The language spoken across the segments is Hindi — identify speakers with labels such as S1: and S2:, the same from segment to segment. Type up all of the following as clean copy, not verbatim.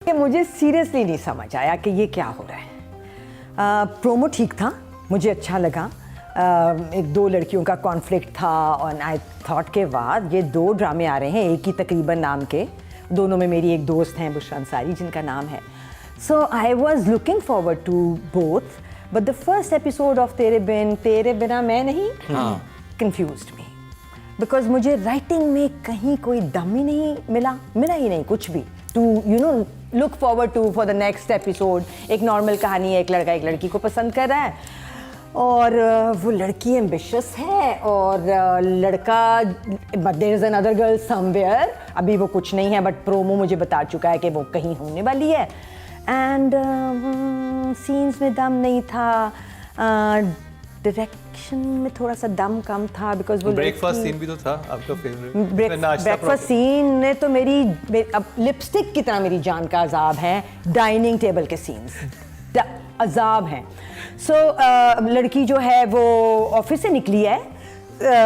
S1: कि मुझे सीरियसली नहीं समझ आया कि ये क्या हो रहा है। प्रोमो ठीक था, मुझे अच्छा लगा। एक दो लड़कियों का कॉन्फ्लिक्ट था और आई थॉट के बाद ये दो ड्रामे आ रहे हैं एक ही तकरीबन नाम के, दोनों में मेरी एक दोस्त हैं बुशरा अंसारी जिनका नाम है। So I was looking forward to both, but the first episode of Tere Bina Main Nahin confused me, because मुझे राइटिंग में कहीं कोई दम ही नहीं मिला ही नहीं कुछ भी to look forward to for the next episode. एक नॉर्मल कहानी है, एक लड़का एक लड़की को पसंद कर रहा है और वो लड़की एम्बिशियस है और लड़का there is another girl somewhere, अभी वो कुछ नहीं है बट प्रोमो मुझे बता चुका है कि वो कहीं होने वाली है। एंड सीन्स में दम नहीं था, डायरेक्शन में थोड़ा सा दम कम था, बिकॉज वो
S2: ब्रेकफास्ट सीन भी तो था आपका फेवरेट।
S1: ब्रेकफास्ट सीन ने तो मेरी अब लिपस्टिक की तरह मेरी जान का अजाब है। डाइनिंग टेबल के सीन्स अजाब हैं। सो लड़की जो है वो ऑफिस से निकली है,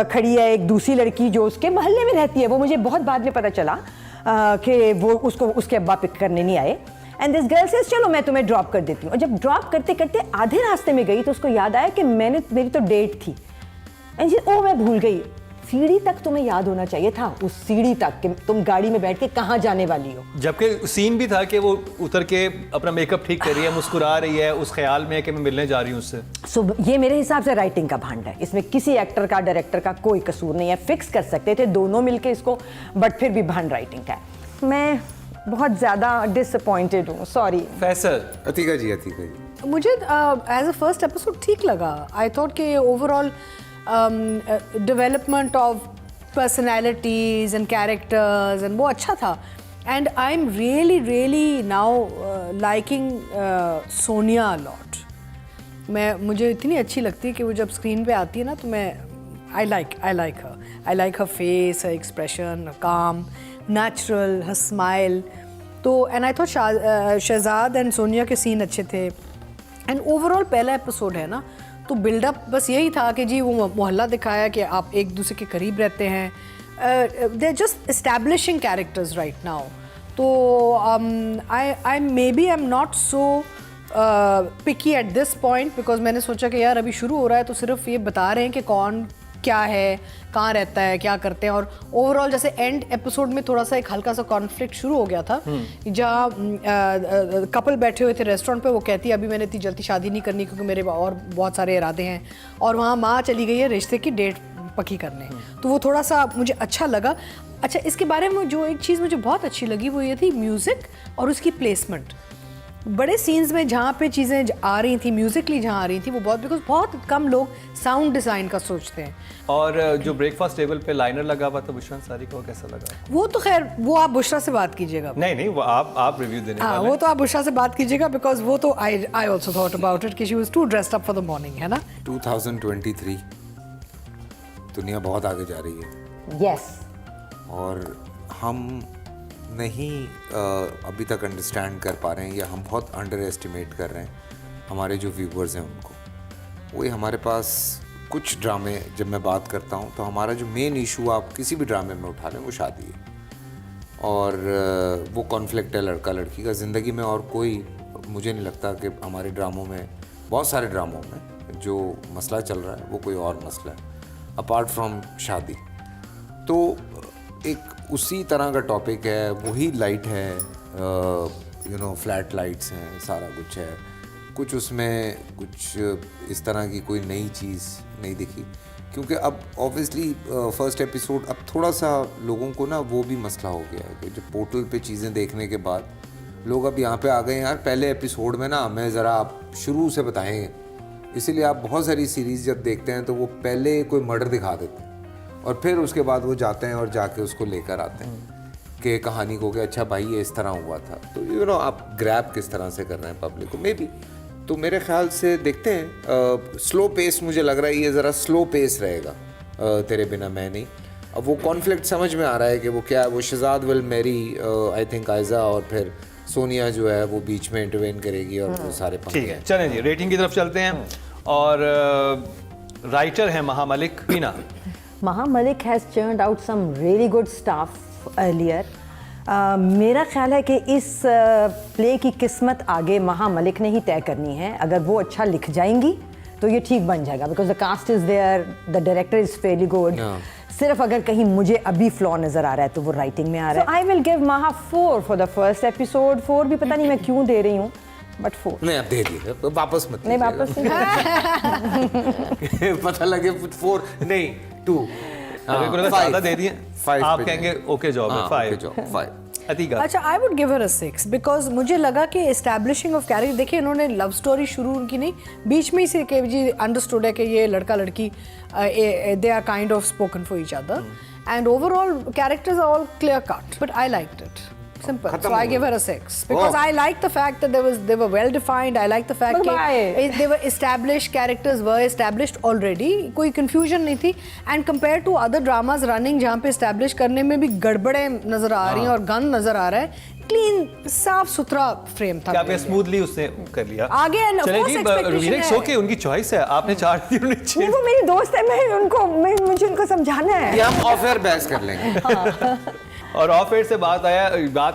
S1: खड़ी है एक दूसरी लड़की जो उसके मोहल्ले में रहती है, वो मुझे बहुत बाद में पता चला कि वो उसके अब्बा पिक करने नहीं आए। एंड दिस गर्ल सेज चलो मैं तुम्हें ड्रॉप कर देती हूँ। और जब ड्रॉप करते करते आधे रास्ते में गई तो उसको याद आया कि मेरी तो डेट थी। एंड मैं भूल गई। सीढ़ी तक तुम्हें याद होना चाहिए था, उस सीढ़ी तक कि तुम गाड़ी में बैठ के कहाँ जाने वाली हो।
S2: जबकि सीन भी था कि वो उतर के अपना मेकअप ठीक कर रही है, मुस्कुरा रही है, उस ख्याल में है कि मैं मिलने जा रही हूँ उससे।
S1: सो ये मेरे हिसाब से राइटिंग का भांड है, इसमें किसी एक्टर का डायरेक्टर का कोई कसूर नहीं है। फिक्स कर सकते थे दोनों मिलके इसको, बट फिर भी भांड राइटिंग का है। मैं बहुत ज़्यादा डिसअपॉइंटेड हूँ, सॉरी।
S2: फैसल।
S3: अतीका जी
S4: मुझे एज अ फर्स्ट एपिसोड ठीक लगा। आई थॉट कि overall development of personalities and characters and वो अच्छा था। And I am really now liking Sonia lot. मुझे इतनी अच्छी लगती है कि वो जब स्क्रीन पे आती है ना तो मैं आई लाइक हर फेस, हर एक्सप्रेशन, काम, नेचुरल, हर स्माइल। तो and I thought Shahzad and Sonia के सीन अच्छे थे। एंड ओवरऑल पहला एपिसोड है ना, तो बिल्डअप बस यही था कि जी वो मोहल्ला दिखाया कि आप एक दूसरे के करीब रहते हैं। They are just establishing characters right now. तो I am not so picky at this point, because मैंने सोचा कि यार अभी शुरू हो रहा है तो सिर्फ ये बता रहे हैं कि कौन क्या है, कहाँ रहता है, क्या करते हैं। और ओवरऑल जैसे एंड एपिसोड में थोड़ा सा एक हल्का सा कॉन्फ्लिक्ट शुरू हो गया था, जहाँ कपल बैठे हुए थे रेस्टोरेंट पे, वो कहती है अभी मैंने इतनी जल्दी शादी नहीं करनी क्योंकि मेरे और बहुत सारे इरादे हैं, और वहाँ माँ चली गई है रिश्ते की डेट पक्की करने। तो वो थोड़ा सा मुझे अच्छा लगा। अच्छा, इसके बारे में जो एक चीज़ मुझे बहुत अच्छी लगी वो ये थी म्यूज़िक और उसकी प्लेसमेंट। बड़े सीन्स में जहाँ पे चीज़ें आ रही थी, म्यूजिकली जहाँ आ रही थी, वो बहुत कम लोग साउंड डिज़ाइन का सोचते हैं।
S2: और जो ब्रेकफास्ट टेबल पे लाइनर लगा हुआ था बुशरा अंसारी को, कैसा लगा?
S4: वो तो खैर वो आप बुशरा से बात कीजिएगा।
S2: नहीं वो आप रिव्यू देने वाले हैं।
S4: वो तो आप बुशरा से बात कीजिएगा, बिकॉज वो तो I also thought about it कि she was too dressed up for the morning, है ना।
S3: 2023 दुनिया बहुत आगे जा रही है।
S1: यस।
S3: और हम नहीं अभी तक अंडरस्टैंड कर पा रहे हैं, या हम बहुत अंडर एस्टिमेट कर रहे हैं हमारे जो व्यूवर्स हैं उनको। वही हमारे पास कुछ ड्रामे, जब मैं बात करता हूँ तो हमारा जो मेन इशू आप किसी भी ड्रामे में उठा लें वो शादी है, और वो कॉन्फ्लिक्ट है लड़का लड़की का ज़िंदगी में। और कोई, मुझे नहीं लगता कि हमारे ड्रामों में, बहुत सारे ड्रामों में जो मसला चल रहा है वो कोई और मसला है अपार्ट फ्रॉम शादी। तो एक उसी तरह का टॉपिक है, वही लाइट है, फ्लैट लाइट्स हैं, सारा कुछ है। कुछ उसमें कुछ इस तरह की कोई नई चीज़ नहीं दिखी, क्योंकि अब ऑब्वियसली फर्स्ट एपिसोड, अब थोड़ा सा लोगों को ना वो भी मसला हो गया है कि जो पोर्टल पे चीज़ें देखने के बाद लोग अब यहाँ पे आ गए यार पहले एपिसोड में ना हमें ज़रा आप शुरू से बताएंगे। इसीलिए आप बहुत सारी सीरीज़ जब देखते हैं तो वो पहले कोई मर्डर दिखा देते हैं और फिर उसके बाद वो जाते हैं और जाके उसको लेकर आते हैं कि कहानी को कि अच्छा भाई ये इस तरह हुआ था। तो आप ग्रैब किस तरह से कर रहे हैं पब्लिक को, मे बी। तो मेरे ख्याल से देखते हैं, स्लो पेस मुझे लग रहा है, ये ज़रा स्लो पेस रहेगा तेरे बिना मैं नहीं। अब वो कॉन्फ्लिक्ट समझ में आ रहा है कि वो क्या है। वो Shehzad will marry I think Aiza, और फिर सोनिया जो है वो बीच में इंटरवेन करेगी और वो सारे।
S2: ठीक है, चलें जी रेटिंग की तरफ चलते हैं। और राइटर हैं महा मलिक पीना।
S1: Maha Malik has churned out some really good stuff earlier. मेरा ख्याल है कि इस प्ले की किस्मत आगे महा मलिक ने ही तय करनी है। अगर वो अच्छा लिख जाएंगी तो ये ठीक बन जाएगा, because the cast is there, the director is fairly good. सिर्फ अगर कहीं मुझे अभी फ्लॉ नज़र आ रहा है तो वो राइटिंग में आ रहा है। आई विल गिव महा 4 फॉर द फर्स्ट एपिसोड। 4 भी पता नहीं मैं क्यों दे रही हूँ, बट 4
S3: नहीं अब दे दिए, वापस मत
S1: नहीं, वापस नहीं।
S3: पता लगे 4 नहीं 2
S2: अगर कोई ज़्यादा दे दिए आप कहेंगे ओके जॉब है 5। अतिका
S4: अच्छा, I would give her a 6 because मुझे लगा कि एस्टैब्लिशिंग ऑफ कैरेक्टर, देखिए इन्होंने लव स्टोरी शुरू उनकी नहीं, बीच में ही से के जी अंडरस्टूड है कि ये लड़का लड़की they are kind of spoken for each other and overall characters are all clear cut, but I liked it. Simple. So I give her a 6 because I like the fact that they were well defined. I like the fact that they were established, characters were established already. कोई confusion नहीं थी. And compared to other dramas running जहाँ पे establish करने में भी गड़बड़े नजर आ रही हैं और गन नजर आ रहा है, clean साफ सुथरा फ्रेम था.
S2: क्या स्मूथली उसने कर लिया
S4: आगे and of
S2: चले
S4: course
S2: जी
S4: expectation है.
S2: ओके उनकी चॉइस है, आपने 4 दी उन्हें 6।
S1: वो मेरी दोस्त है, मुझे उनको समझाना है।
S3: ये हम ऑफ एयर बहस कर लेंगे।
S2: और ऑफ एयर से बात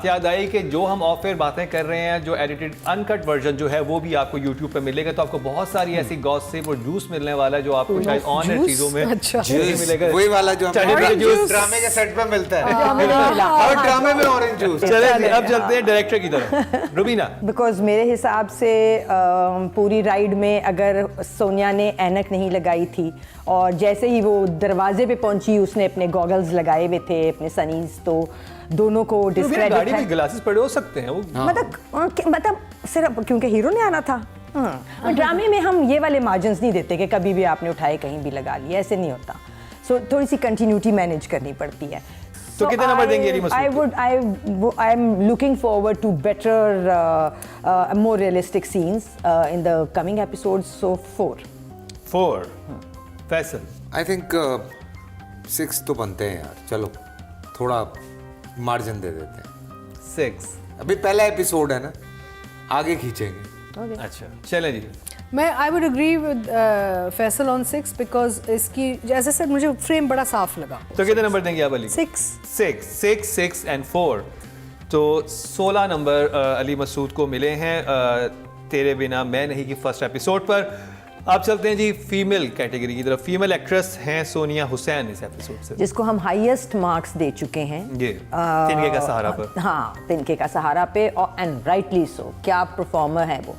S2: याद आई कि जो हम ऑफ एयर बातें कर रहे हैं, जो एडिटेड अनकट वर्जन जो है वो भी आपको YouTube पे मिलेगा, तो आपको बहुत सारी ऐसी गॉसिप और जूस मिलने वाला है जो आपको शायद ऑन एयर चीजों में
S4: अच्छा
S2: नहीं मिलेगा।
S3: वही वाला जो
S2: जूस
S3: ड्रामे के सेट पे मिलता है,
S1: मिला।
S3: हर ड्रामे में ऑरेंज जूस।
S2: चले अब चलते हैं डायरेक्टर की तरफ। रुबीना,
S1: बिकॉज मेरे हिसाब से पूरी राइड में अगर सोनिया ने ऐनक नहीं लगाई थी और जैसे ही वो दरवाजे पे पहुंची उसने अपने गॉगल्स लगाए हुए थे अपने सनीज, तो दोनों को
S2: गाड़ी
S1: डिस्क्रेडिट
S2: में ग्लासेस पड़े हो सकते हैं वो।
S1: मतलब सिर्फ क्योंकि हीरो ने आना था। ड्रामे में हम ये वाले मार्जिन्स नहीं देते कि कभी भी आपने उठाए कहीं भी लगा लिया, ऐसे नहीं होता। सो थोड़ी सी कंटिन्यूटी मैनेज करनी पड़ती है।
S2: तो कितने नंबर देंगे अली मसूद को?
S1: I am looking forward to better, more realistic scenes in the coming episodes. So 4.
S2: Faisal,
S3: I think 6 तो बनते हैं यार, चलो थोड़ा मार्जिन दे देते हैं।
S2: 6।
S3: अभी पहला एपिसोड है ना, आगे खींचेंगे।
S2: अच्छा चले जी।
S4: मैं I would agree with Faisal on 6 because इसकी जैसे सर मुझे फ्रेम बड़ा साफ लगा.
S2: तो कितने नंबर देंगे आप अली?
S4: 6
S2: and 4. तो 16 नंबर अली मसूद को मिले हैं तेरे बिना मैं नहीं की फर्स्ट एपिसोड पर. आप चलते हैं जी फीमेल कैटेगरी की तरफ. फीमेल एक्ट्रेस हैं सोनिया हुसैन इस एपिसोड से,
S1: जिसको हम हाईएस्ट मार्क्स दे चुके हैं
S2: ये तिनके का सहारा पर.
S1: हाँ, तिनके का सहारा पे, और एंड राइटली सो. क्या परफॉर्मर है वो.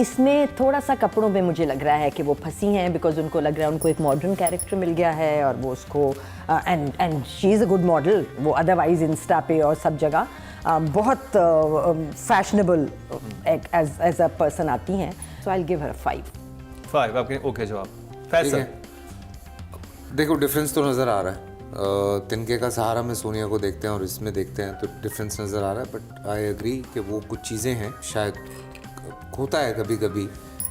S1: इसमें थोड़ा सा कपड़ों में मुझे लग रहा है कि वो फंसी हैं, बिकॉज उनको लग रहा है उनको एक मॉडर्न कैरेक्टर मिल गया है और वो उसको and she is a good model. वो अदरवाइज इंस्टा पे और सब जगह बहुत फैशनेबल एज अ पर्सन आती हैं. सो आई विल गिव हर 5.
S2: आपके ओके जवाब. फैसल,
S3: देखो डिफरेंस तो नज़र आ रहा है. तिनके का सहारा में सोनिया को देखते हैं और इसमें देखते हैं तो डिफरेंस नज़र आ रहा है. बट आई एग्री कि वो कुछ चीज़ें हैं, शायद होता है कभी कभी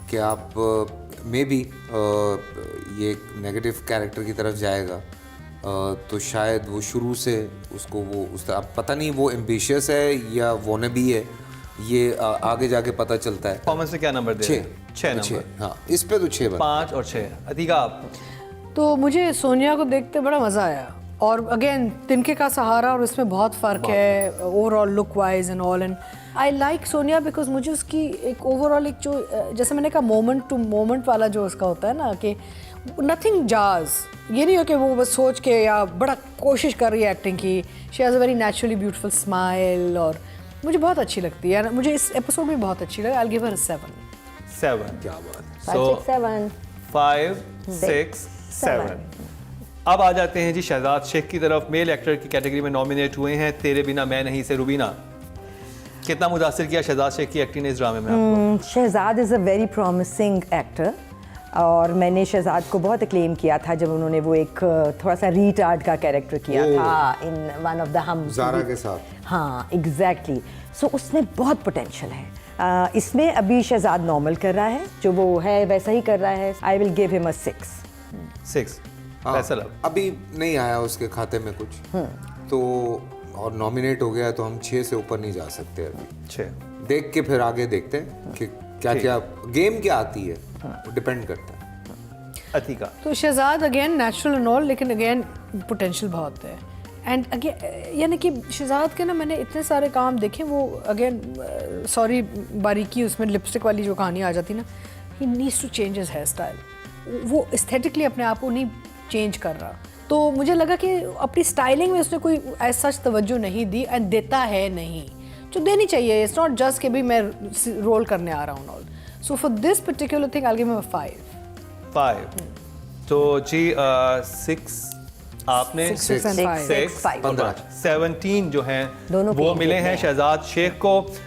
S3: कि आप मे बी ये एक नेगेटिव कैरेक्टर की तरफ जाएगा तो शायद वो शुरू से उसको वो उस अब पता नहीं वो एम्बिशियस है या वोनेबी है, ये आगे जाके पता चलता है.
S2: परफॉर्मेंस से क्या नंबर दे? 6 नंबर.
S3: हाँ, इस पे तो 6
S2: 5 और 6. अतिका आप?
S4: तो मुझे सोनिया को देखते बड़ा मज़ा आया. और अगेन तिनके का सहारा और इसमें बहुत फ़र्क है overall look wise and all. And I like Sonia because मुझे उसकी एक ओवरऑल एक जो जैसे मैंने कहा मोमेंट टू मोमेंट वाला जो उसका होता है ना कि नथिंग जाज. ये नहीं हो कि वो बस सोच के या बड़ा कोशिश कर रही है एक्टिंग की. She has a very naturally beautiful smile और मुझे बहुत अच्छी लगती है. मुझे इस एपिसोड में बहुत अच्छी लगी. I will give her 7.
S2: क्या बात.
S1: 5, 6, 7.
S2: 5, 6, 7. अब आ जाते हैं जी शहजाद शेख की तरफ. मेल एक्टर की कैटेगरी में नॉमिनेट हुए हैं तेरे बिना मैं नहीं से. रुबीना, कितना मुतासिर किया शहजाद शेख की एक्टिंग ने इस ड्रामे में आपको?
S1: Shahzad is a very promising actor और मैंने शहजाद को बहुत एक्लेम किया था जब उन्होंने वो एक थोड़ा सा रीटार्ड का कैरेक्टर किया था इन वन ऑफ द हम
S3: ज़ारा के साथ.
S1: हाँ, एग्जैक्टली. सो उसमें बहुत पोटेंशियल है. इसमें अभी शहजाद नॉर्मल कर रहा है, जो वो है वैसा ही कर रहा है. I will give him a 6.
S2: Faisal,
S3: अभी नहीं आया उसके खाते में कुछ तो और नॉमिनेट हो गया तो हम 6 से ऊपर नहीं जा सकते. अभी
S2: 6
S3: देख के फिर आगे देखते हैं कि क्या क्या गेम क्या आती है, वो डिपेंड करता है.
S2: अतिका?
S4: तो Shahzad again natural and all, लेकिन अगेन पोटेंशियल बहुत है. एंड अगेन यानी कि शहजाद के ना मैंने इतने सारे काम देखे, वो अगेन सॉरी बारीकी उसमें लिपस्टिक वाली जो कहानी आ जाती ना, he needs to change his hair style, वो एस्थेटिकली अपने आप को नहीं चेंज कर रहा। तो मुझे लगा कि अपनी स्टाइलिंग में उसने कोई ऐसा सच तवज्जो नहीं दी, एंड देता है नहीं जो देनी चाहिए। इट्स नॉट जस्ट कि भी मैं रोल करने आ रहा हूँ all. So for this particular thing I give him 5।
S2: तो जी 6 आपने
S4: 6 and 5.
S2: 6
S1: 5.
S2: 17 जो हैं
S1: दोनों
S2: वो
S1: के
S2: मिले
S1: कितने
S2: हैं
S1: हैं?
S2: शहजाद शेख को।